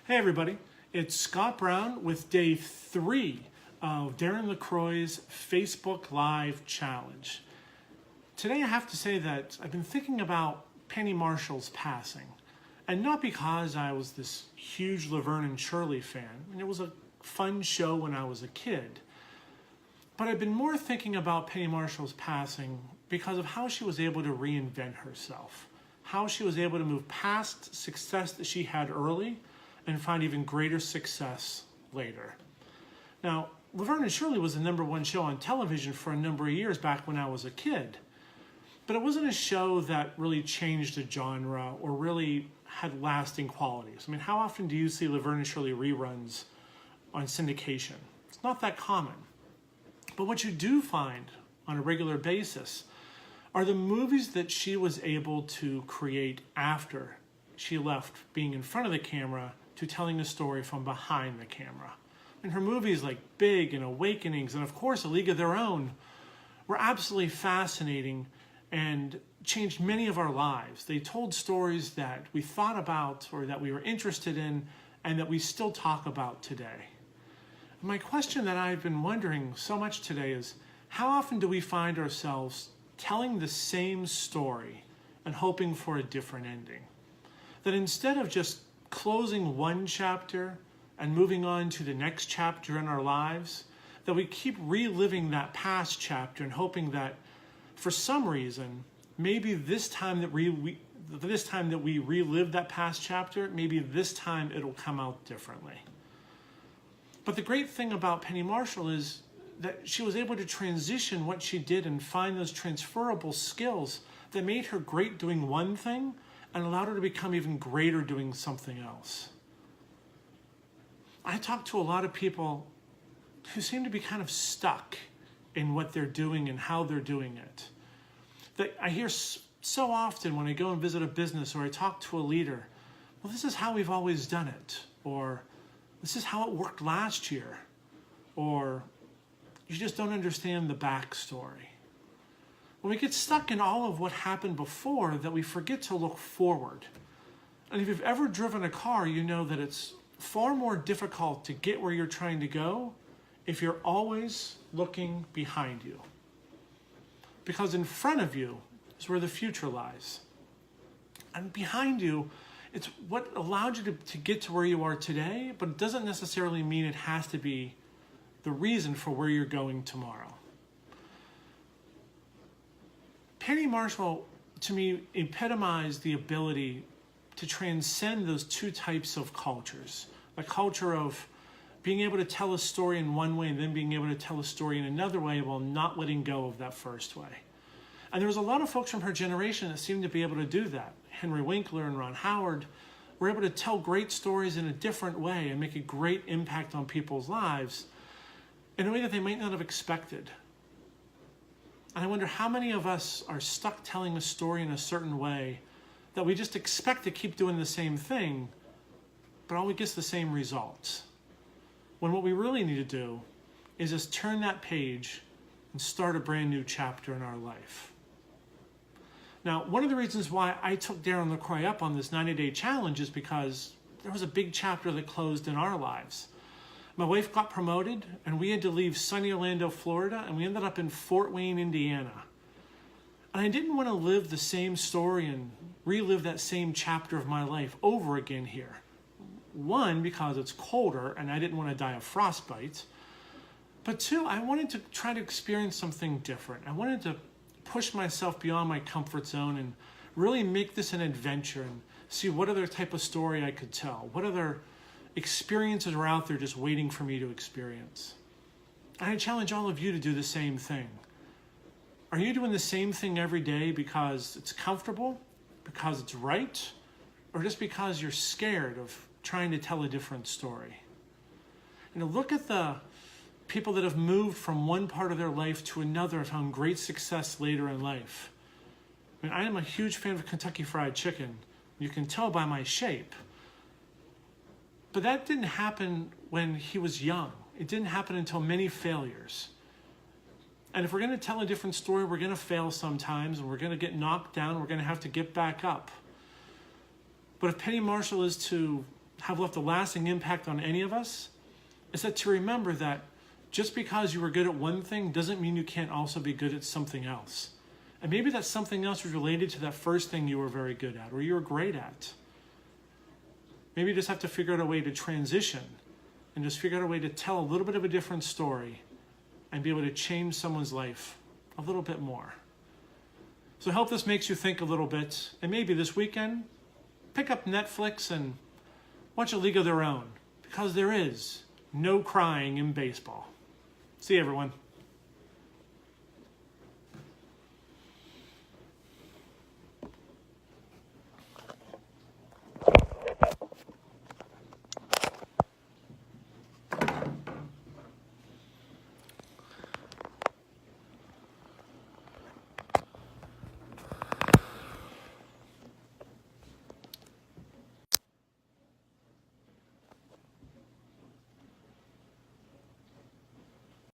Hey everybody, it's Scott Brown with day 3 of Darren LaCroix's Facebook Live Challenge. Today I have to say that I've been thinking about Penny Marshall's passing, and not because I was this huge Laverne and Shirley fan, and it was a fun show when I was a kid, but I've been more thinking about Penny Marshall's passing because of how she was able to reinvent herself, how she was able to move past success that she had early and find even greater success later. Now, Laverne and Shirley was the #1 show on television for a number of years back when I was a kid. But it wasn't a show that really changed the genre or really had lasting qualities. I mean, how often do you see Laverne and Shirley reruns on syndication? It's not that common. But what you do find on a regular basis are the movies that she was able to create after she left being in front of the camera to telling a story from behind the camera. And her movies like Big and Awakenings and of course A League of Their Own were absolutely fascinating and changed many of our lives. They told stories that we thought about or that we were interested in and that we still talk about today. My question that I've been wondering so much today is, how often do we find ourselves telling the same story and hoping for a different ending? That instead of just closing one chapter and moving on to the next chapter in our lives, that we keep reliving that past chapter and hoping that for some reason, maybe this time that we relive that past chapter, maybe this time it'll come out differently. But the great thing about Penny Marshall is that she was able to transition what she did and find those transferable skills that made her great doing one thing and allowed her to become even greater doing something else. I talk to a lot of people who seem to be kind of stuck in what they're doing and how they're doing it. That I hear so often when I go and visit a business or I talk to a leader, well, this is how we've always done it, or this is how it worked last year, or you just don't understand the backstory. When we get stuck in all of what happened before, that we forget to look forward. And if you've ever driven a car, you know that it's far more difficult to get where you're trying to go if you're always looking behind you. Because in front of you is where the future lies. And behind you, it's what allowed you to get to where you are today, but it doesn't necessarily mean it has to be the reason for where you're going tomorrow. Penny Marshall, to me, epitomized the ability to transcend those two types of cultures. The culture of being able to tell a story in one way and then being able to tell a story in another way while not letting go of that first way. And there was a lot of folks from her generation that seemed to be able to do that. Henry Winkler and Ron Howard were able to tell great stories in a different way and make a great impact on people's lives in a way that they might not have expected. And I wonder how many of us are stuck telling a story in a certain way that we just expect to keep doing the same thing, but always gets the same results. When what we really need to do is just turn that page and start a brand new chapter in our life. Now, one of the reasons why I took Darren LaCroix up on this 90-day challenge is because there was a big chapter that closed in our lives. My wife got promoted, and we had to leave sunny Orlando, Florida, and we ended up in Fort Wayne, Indiana. And I didn't want to live the same story and relive that same chapter of my life over again here. One, because it's colder, and I didn't want to die of frostbite. But two, I wanted to try to experience something different. I wanted to push myself beyond my comfort zone and really make this an adventure and see what other type of story I could tell, what other experiences are out there just waiting for me to experience. And I challenge all of you to do the same thing. Are you doing the same thing every day because it's comfortable, because it's right, or just because you're scared of trying to tell a different story? And to look at the people that have moved from one part of their life to another and found great success later in life. I mean, I am a huge fan of Kentucky Fried Chicken. You can tell by my shape. But that didn't happen when he was young. It didn't happen until many failures. And if we're going to tell a different story, we're going to fail sometimes, and we're going to get knocked down, we're going to have to get back up. But if Penny Marshall is to have left a lasting impact on any of us is that to remember that just because you were good at one thing doesn't mean you can't also be good at something else. And maybe that something else was related to that first thing you were very good at or you were great at. Maybe you just have to figure out a way to transition and just figure out a way to tell a little bit of a different story and be able to change someone's life a little bit more. So I hope this makes you think a little bit. And maybe this weekend, pick up Netflix and watch a league of their own, because there is no crying in baseball. See you, everyone.